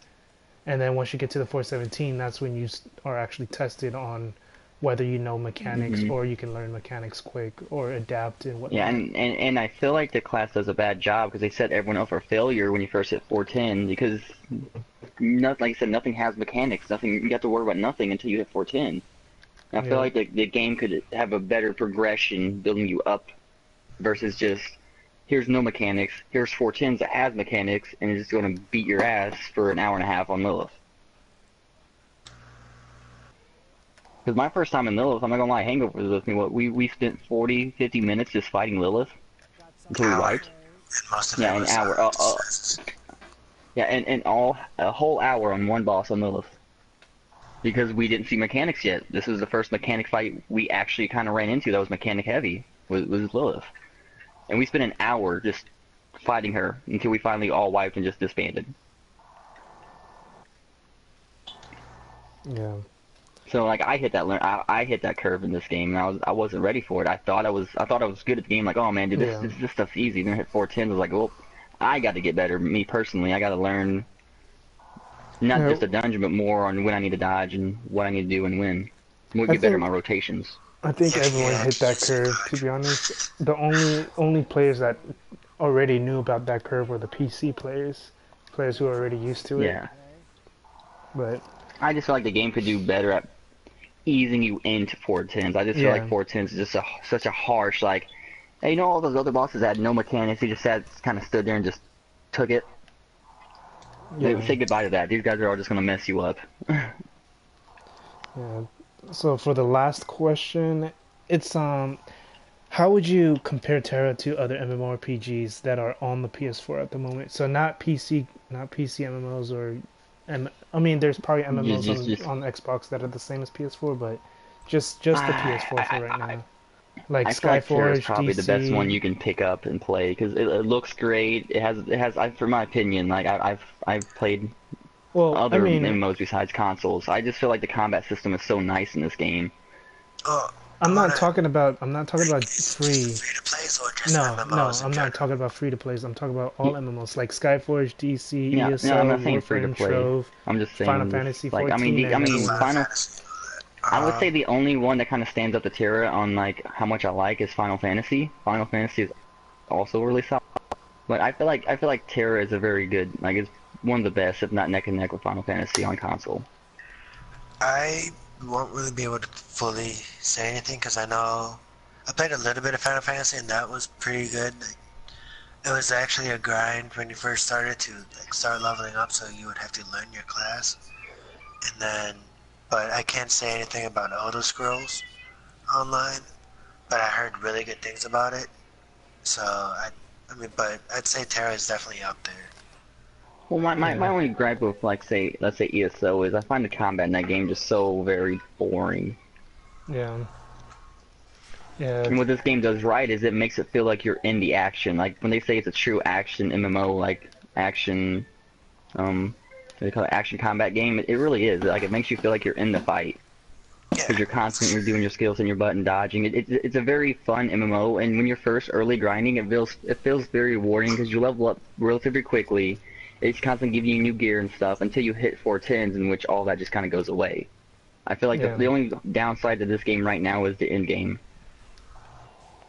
And then once you get to the 417, that's when you are actually tested on whether you know mechanics or you can learn mechanics quick or adapt and whatnot. Yeah, and I feel like the class does a bad job because they set everyone up for failure when you first hit 410 because, like I said, nothing has mechanics. You have to worry about nothing until you hit 410. I feel like the game could have a better progression building you up versus just, here's no mechanics, here's 410s that has mechanics, and it's just going to beat your ass for an hour and a half on Lilith. Because my first time in Lilith, I'm not gonna lie, Hangover was with me. What we spent 40, 50 minutes just fighting Lilith until we Hour. wiped. And most of Yeah, it an was hour. Yeah, and a whole hour on one boss on Lilith. Because we didn't see mechanics yet. This was the first mechanic fight we actually kind of ran into that was mechanic heavy. Was Lilith, and we spent an hour just fighting her until we finally all wiped and just disbanded. Yeah. So like I hit that curve in this game, and I wasn't ready for it. I thought I was good at the game. Like, oh man, dude, this stuff's easy. Then I hit 410. I was like, well, I got to get better. Me personally, I got to learn not just a dungeon, but more on when I need to dodge and what I need to do and when. We'll get better at my rotations. I think everyone hit that curve. To be honest, the only players that already knew about that curve were the PC players who are already used to it. Yeah. But I just feel like the game could do better at easing you into 410s. I just feel like 410s is just such a harsh, like, hey, you know, all those other bosses had no mechanics. They just kind of stood there and just took it. Yeah. Say goodbye to that. These guys are all just gonna mess you up. Yeah. So for the last question, it's how would you compare Tera to other MMORPGs that are on the PS4 at the moment? So not PC MMOs or I mean, there's probably MMOs on Xbox that are the same as PS4, but just the PS4 for right now. Like Skyforge, is probably DC. The best one you can pick up and play because it looks great. It has, for my opinion, like I've played other MMOs besides consoles. I just feel like the combat system is so nice in this game. I'm not talking about free. No, I'm not talking about free to plays. I'm talking about all MMOs like Skyforge, DC, ESO, I'm not saying free to Warframe, play. Trove, I'm just saying Final Fantasy 14. Like, Final. I would say the only one that kind of stands up to Tera on like how much I like is Final Fantasy. Final Fantasy is also really solid, but I feel like Tera is a very good, like, it's one of the best, if not neck and neck with Final Fantasy on console. I won't really be able to fully say anything because I know I played a little bit of Final Fantasy and that was pretty good. Like, it was actually a grind when you first started to like start leveling up, so you would have to learn your class, and then. But I can't say anything about Elder Scrolls Online, but I heard really good things about it. So but I'd say Tera is definitely up there. Well, my only gripe with, like, let's say ESO is I find the combat in that game just so very boring. Yeah. And what this game does right is it makes it feel like you're in the action. Like when they say it's a true action MMO, like action, they call it action combat game. It really is. Like, it makes you feel like you're in the fight because you're constantly doing your skills and your button dodging. It's a very fun MMO, and when you're first early grinding, it feels very rewarding because you level up relatively quickly. It's constantly giving you new gear and stuff until you hit 410s, in which all that just kind of goes away. I feel like the only downside to this game right now is the end game.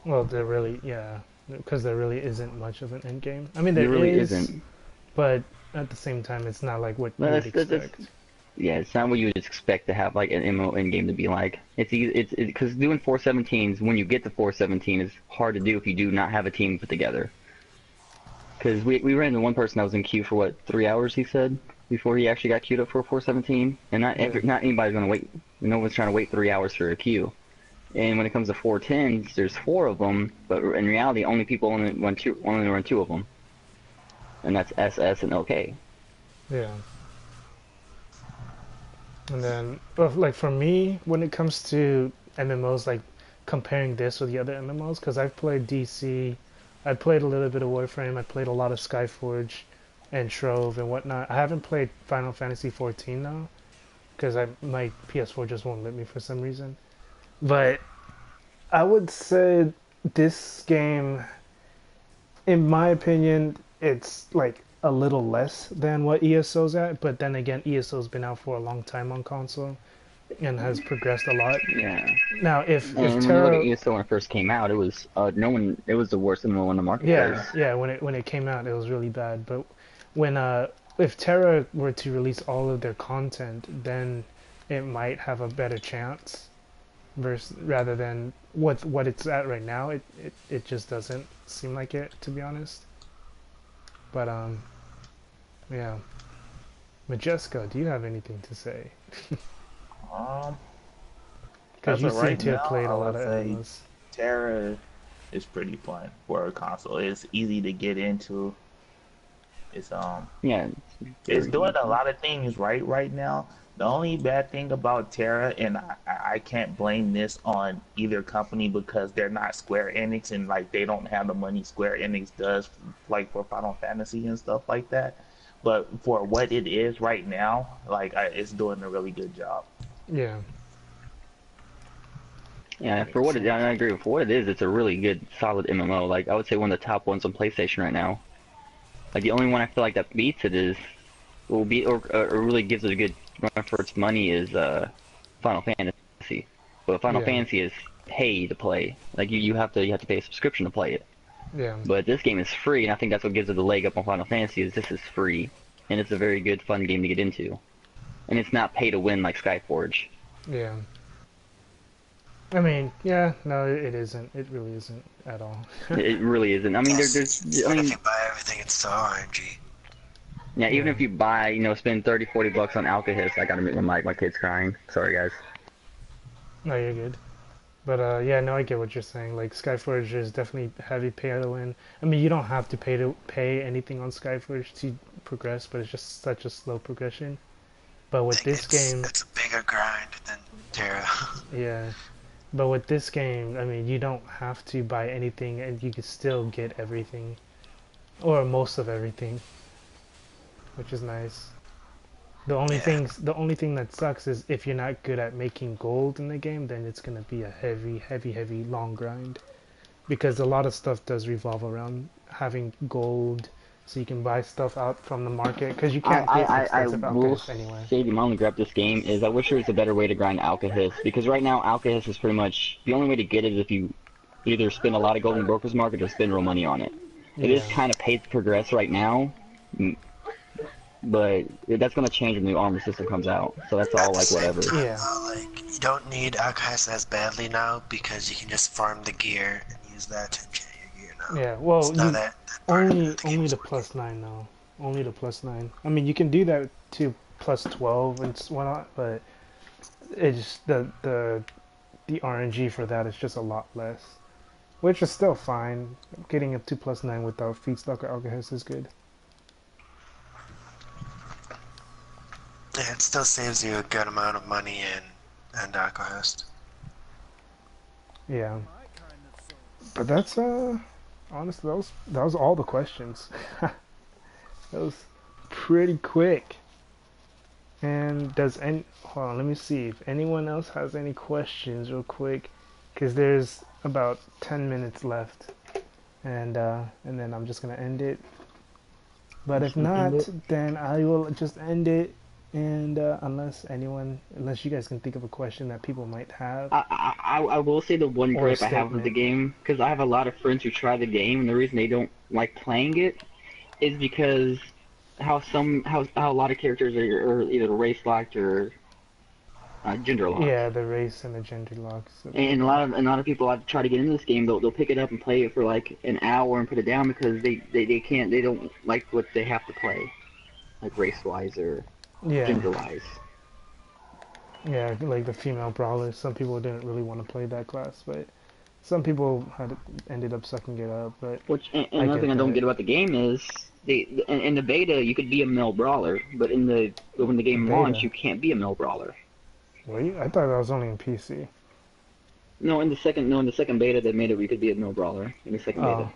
Well, because there really isn't much of an end game. I mean, there really is, isn't. But at the same time, it's not like what you would expect. Yeah, it's not what you would expect to have like an MMO endgame to be like. It's because doing 417s when you get to 417 is hard to do if you do not have a team put together. Because we ran into one person that was in queue for what, 3 hours, he said, before he actually got queued up for 417, and not anybody's gonna wait. No one's trying to wait 3 hours for a queue. And when it comes to 410s, there's 4 of them, but in reality, only run 2 of them. And that's SS and OK. Yeah. And then, like, for me, when it comes to MMOs, like, comparing this with the other MMOs, because I've played DC, I played a little bit of Warframe, I played a lot of Skyforge and Trove and whatnot. I haven't played Final Fantasy 14 now, because my PS4 just won't let me for some reason. But I would say this game, in my opinion, it's like a little less than what ESO's at, but then again, ESO's been out for a long time on console and has progressed a lot. Yeah. Now, if Tera, when you look at ESO when it first came out, it was it was the worst MMO in the marketplace. Yeah. When it came out, it was really bad. But when if Tera were to release all of their content, then it might have a better chance, rather than what it's at right now. It just doesn't seem like it, to be honest. But yeah. Majeska, do you have anything to say? Because you seem right to have now, played I a lot would of say MMOs. Tera is pretty fun for a console. It's easy to get into. It's Yeah, it's doing easy. a lot of things right now. The only bad thing about Terra, and I can't blame this on either company because they're not Square Enix and like they don't have the money Square Enix does like for Final Fantasy and stuff like that. But for what it is right now, like it's doing a really good job. Yeah. Yeah, for what it, I agree. For what it is, it's a really good, solid MMO. Like I would say one of the top ones on PlayStation right now. Like the only one I feel like that beats it is, will be or really gives it a good run for its money is Final Fantasy. But Final Yeah. Fantasy is pay to play. Like you have to pay a subscription to play it. Yeah. But this game is free, and I think that's what gives it the leg up on Final Fantasy. Is this is free, and it's a very good, fun game to get into, and it's not pay to win like Skyforge. Yeah. I mean, yeah, no, it isn't. It really isn't at all. It really isn't. I mean, there's I mean, if you buy everything, it's still RNG. yeah, even Yeah. if you buy, spend 30-40 bucks on Alkahest, I gotta make my mic. My kid's crying. Sorry, guys. No, you're good. But yeah, no, I get what you're saying. Like Skyforge is definitely heavy pay to win. I mean, you don't have to pay anything on Skyforge to progress, but it's just such a slow progression. But with this game, it's a bigger grind than Terra. yeah. But with this game, I mean, you don't have to buy anything, and you can still get everything, or most of everything, which is nice. The only thing that sucks is if you're not good at making gold in the game, then it's gonna be a heavy long grind, because a lot of stuff does revolve around having gold, so you can buy stuff out from the market, because you can't get expensive alchemists anyway. Say my only grab this game is I wish there was a better way to grind Alkahest, because right now Alkahest is pretty much the only way to get it is if you either spend a lot of gold in the broker's market or spend real money on it. It is kind of paid to progress right now, but that's going to change when the new armor system comes out, so that's all like whatever. Yeah. Like, you don't need Alkahest as badly now because you can just farm the gear and use that to enchant your gear now. Yeah, well, only the +9 though. Only the +9. I mean, you can do that to +12 and whatnot, but it's the RNG for that is just a lot less, which is still fine. Getting up to +9 without feedstock or Alkahest is good. Yeah, it still saves you a good amount of money in Alkahest. Yeah, but that's honestly that was all the questions. That was pretty quick. And hold on, let me see if anyone else has any questions real quick, because there's about 10 minutes left, and then I'm just gonna end it. But if not, then I will just end it. And unless you guys can think of a question that people might have. I will say the one gripe I have with the game, because I have a lot of friends who try the game, and the reason they don't like playing it is because how a lot of characters are either race locked or gender locked. Yeah, the race and the gender locks. And a lot of people try to get into this game. They'll pick it up and play it for like an hour and put it down because they don't like what they have to play, like race wise or gender wise. Yeah, like the female brawlers. Some people didn't really want to play that class, but some people ended up sucking it up. But another thing I don't get about the game is in the beta you could be a male brawler, but when the game launched you can't be a male brawler. Were you? I thought that was only in PC. No, in the second beta they made it where you could be a male brawler in the second beta.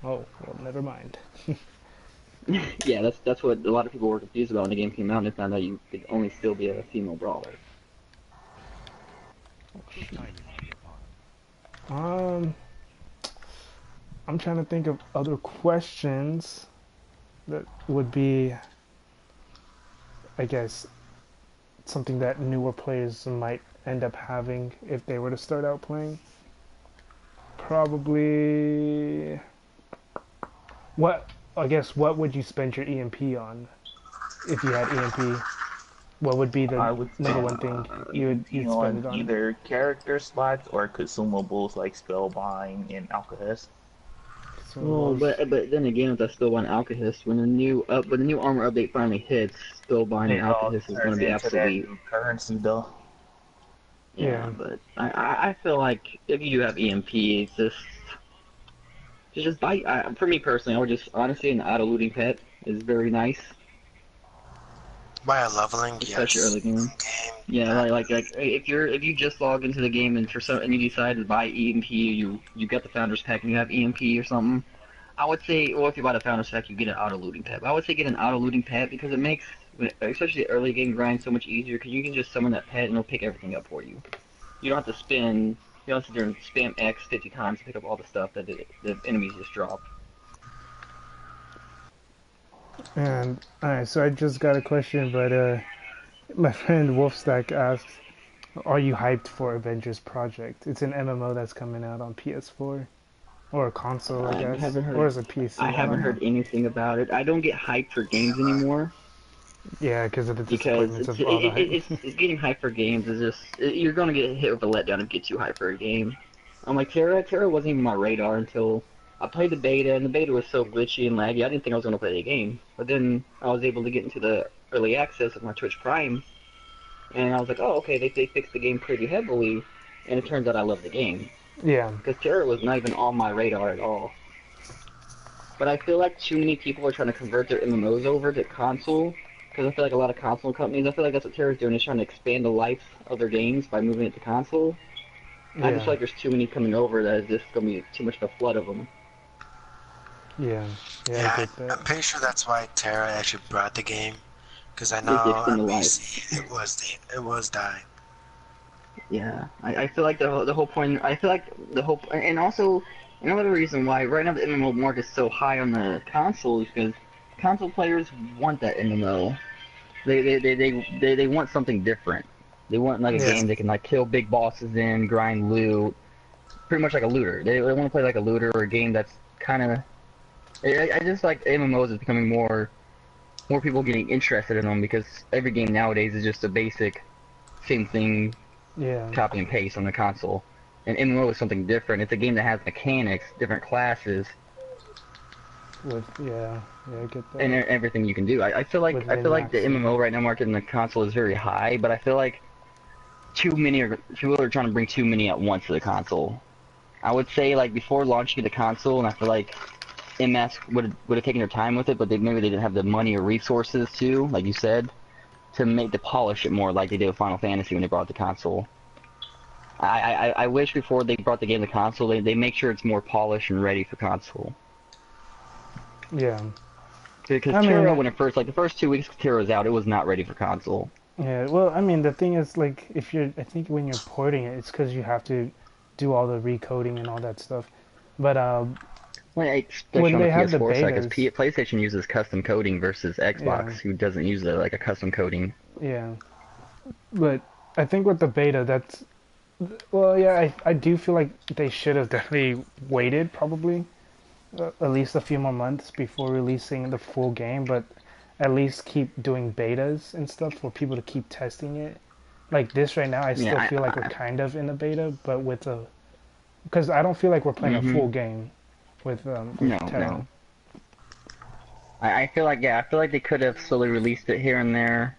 Oh, well, never mind. Yeah, that's what a lot of people were confused about when the game came out, and they found out you could only still be a female brawler. I'm trying to think of other questions that would be, I guess, something that newer players might end up having if they were to start out playing. Probably, what would you spend your EMP on if you had EMP? What would be the number one thing you'd spend it on? Either character slots or consumables like Spellbind and Alkahest. Well, but then again, with that Spellbind Alkahest, when the new armor update finally hits, Spellbind and Alkahest is going to be obsolete. Currency though. Yeah, but I feel like if you do have EMP, it's just buy. For me personally, I would just honestly an auto looting pet is very nice. By a leveling, especially yes. early game. Yeah, like if you just log into the game and you decide to buy EMP, you got the Founders Pack and you have EMP or something. I would say, well, if you buy the Founders Pack, you get an auto looting pet. But I would say get an auto looting pet because it makes, especially the early game grind, so much easier because you can just summon that pet and it'll pick everything up for you. You don't have to spend, you don't have to sit there and spam X 50 times to pick up all the stuff that the enemies just drop. And alright, so I just got a question, but my friend Wolfstack asks, "Are you hyped for Avengers Project? It's an MMO that's coming out on PS4 or a console, I guess, or as a PC." I haven't heard anything about it. I don't get hyped for games anymore. Yeah, because of the disappointments of all the hype. It's getting hyped for games is just you're gonna get hit with a letdown if it gets you hyped for a game. I'm like Tera wasn't even on my radar until I played the beta, and the beta was so glitchy and laggy. I didn't think I was gonna play the game, but then I was able to get into the early access of my Twitch Prime, and I was like, oh, okay, they fixed the game pretty heavily, and it turns out I love the game. Yeah. Because Tera was not even on my radar at all. But I feel like too many people are trying to convert their MMOs over to console. Because I feel like a lot of console companies, I feel like that's what Tera's doing, is trying to expand the life of their games by moving it to console. Yeah. I just feel like there's too many coming over that it's just going to be too much of a flood of them. Yeah, I'm pretty sure that's why Tera actually brought the game. Because I know on PC it was dying. Yeah, I feel like the whole point, and also another reason why right now the MMO market is so high on the console is because console players want that MMO. They want something different. They want like a game they can like kill big bosses in, grind loot, pretty much like a looter. They want to play like a looter or a game that's kind of. I just like MMOs is becoming more people getting interested in them because every game nowadays is just a basic same thing. Yeah. Copy and paste on the console. And MMO is something different. It's a game that has mechanics, different classes. I get that. And everything you can do. I feel like the MMO right now market in the console is very high, but I feel like people are trying to bring too many at once to the console. I would say like before launching the console, and I feel like MS would have taken their time with it, but maybe they didn't have the money or resources to, like you said, to polish it more like they did with Final Fantasy when they brought the console. I wish before they brought the game to console, they make sure it's more polished and ready for console. Yeah. Because Tera, when it first, like the first 2 weeks Tera was out, it was not ready for console. Yeah, well, I mean, the thing is, like, I think when you're porting it, it's because you have to do all the recoding and all that stuff. But, when they have the betas... Because PlayStation uses custom coding versus Xbox, who doesn't use a custom coding. Yeah. But I think with the beta, that's... Well, yeah, I do feel like they should have definitely waited, probably, at least a few more months before releasing the full game, but at least keep doing betas and stuff for people to keep testing it. Like this right now, I still feel like we're kind of in a beta, but with a... Because I don't feel like we're playing a full game with Tera. No. I feel like they could have slowly released it here and there.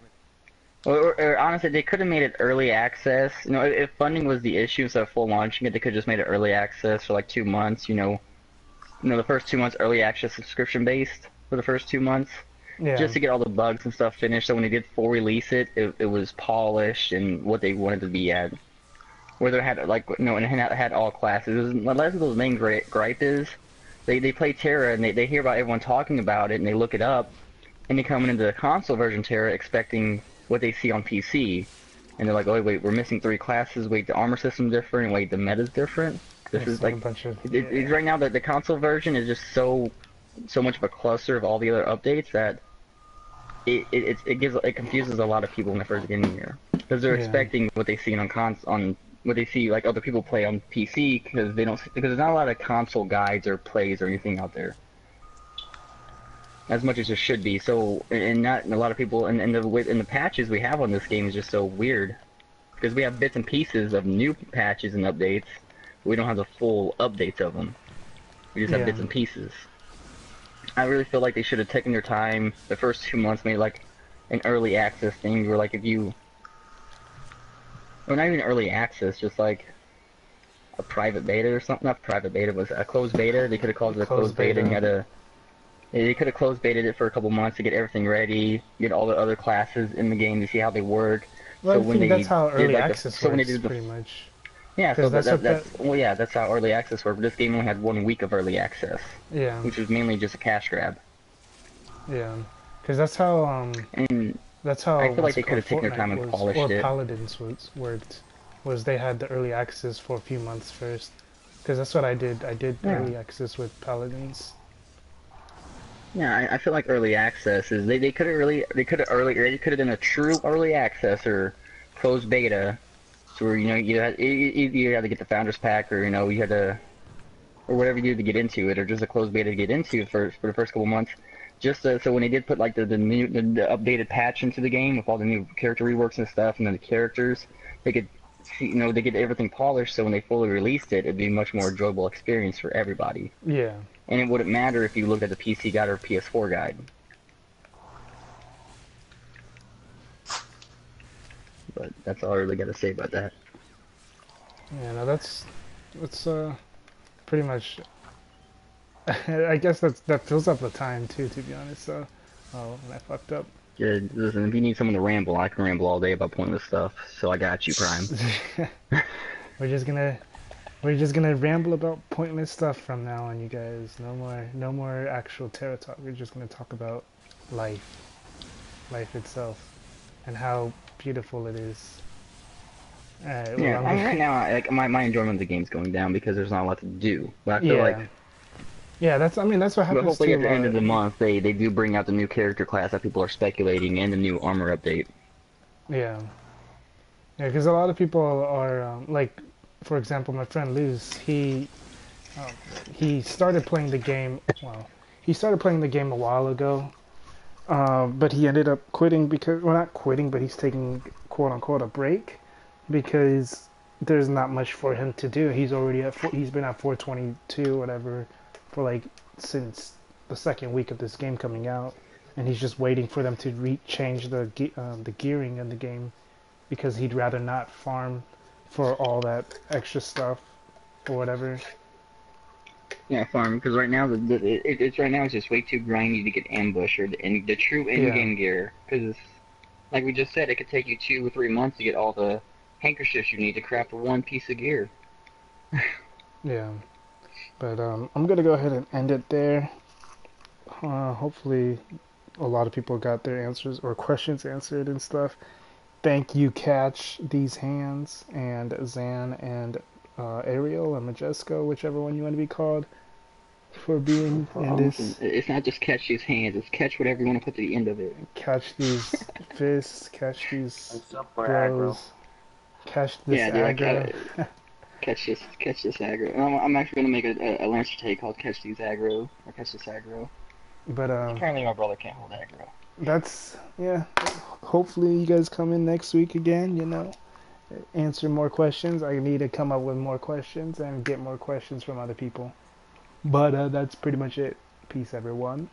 Or honestly, they could have made it early access. You know, if funding was the issue instead of full launching it, they could have just made it early access for like 2 months. You know, the first 2 months early access subscription based for the first 2 months, just to get all the bugs and stuff finished. So when they did full release it was polished and what they wanted to be at. Where they had and it had all classes. Less of those main gripe is they play Tera and they hear about everyone talking about it and they look it up and they come into the console version Tera expecting what they see on PC, and they're like, oh wait, we're missing 3 classes. Wait, the armor system's different. Wait, the meta's different. This is like a bunch of right now the console version is just so much of a cluster of all the other updates that it confuses a lot of people when they first get in here because they're expecting what they see on what they see like other people play on PC because there's not a lot of console guides or plays or anything out there. As much as there should be, so and a lot of people and the patches we have on this game is just so weird because we have bits and pieces of new patches and updates, but we don't have the full updates of them. We just have bits and pieces. I really feel like they should have taken their time the first 2 months, made like an early access thing where like if you or not even early access, just like a private beta or something. Not private beta, it was a closed beta. They could have called it a closed beta, and you had to. They could have closed baited it for a couple months to get everything ready, get all the other classes in the game to see how they work. Well, I think that's how early access works, pretty much. Yeah, so that's how early access worked. This game only had 1 week of early access. Yeah. Which was mainly just a cash grab. Yeah, because that's how I feel like they could have taken their time and polished it. Or Paladins worked, was they had the early access for a few months first. Because that's what I did. I did early access with Paladins. Yeah, I feel like early access is they could have done a true early access or closed beta, so where you had to get the founders pack, or you had to, or whatever you did to get into it, or just a closed beta to get into for the first couple months, just so when they did put like the updated patch into the game with all the new character reworks and stuff, and then the characters, they could they get everything polished, so when they fully released it, it'd be a much more enjoyable experience for everybody. Yeah. And it wouldn't matter if you looked at the PC guide or PS4 guide. But that's all I really got to say about that. Yeah, no, that's pretty much. I guess that fills up the time too, to be honest. So, I fucked up. Yeah, listen, if you need someone to ramble, I can ramble all day about pointless stuff. So I got you, Prime. We're just gonna ramble about pointless stuff from now on, you guys. No more actual Tera talk. We're just gonna talk about life itself, and how beautiful it is. Well, right now, like my enjoyment of the game's going down because there's not a lot to do. But I feel like. Yeah, that's what happens. But hopefully at the end of the month, they do bring out the new character class that people are speculating and the new armor update. Yeah. Yeah, because a lot of people are like. For example, my friend Luz, he started playing the game. Well, he started playing the game a while ago, but he ended up quitting because, well, not quitting, but he's taking quote unquote a break because there's not much for him to do. He's already he's been at 422 whatever for like since the second week of this game coming out, and he's just waiting for them to change the gearing in the game because he'd rather not farm for all that extra stuff or whatever. Yeah, farm, because right now it's just way too grindy to get ambush or the true in-game gear. Because, like we just said, it could take you 2 or 3 months to get all the handkerchiefs you need to craft one piece of gear. Yeah, but I'm gonna go ahead and end it there. Hopefully, a lot of people got their answers or questions answered and stuff. Thank you, Catch These Hands, and Zan, and Ariel, and Majesco, whichever one you want to be called, for being in this. It's not just catch these hands, it's catch whatever you want to put to the end of it. Catch these fists, catch these bros, catch this aggro. Catch this aggro. I'm actually going to make a Lancer take called Catch These Aggro, or Catch This Aggro. But apparently my brother can't hold aggro. That's, yeah, hopefully you guys come in next week again, answer more questions. I need to come up with more questions and get more questions from other people. But that's pretty much it. Peace, everyone.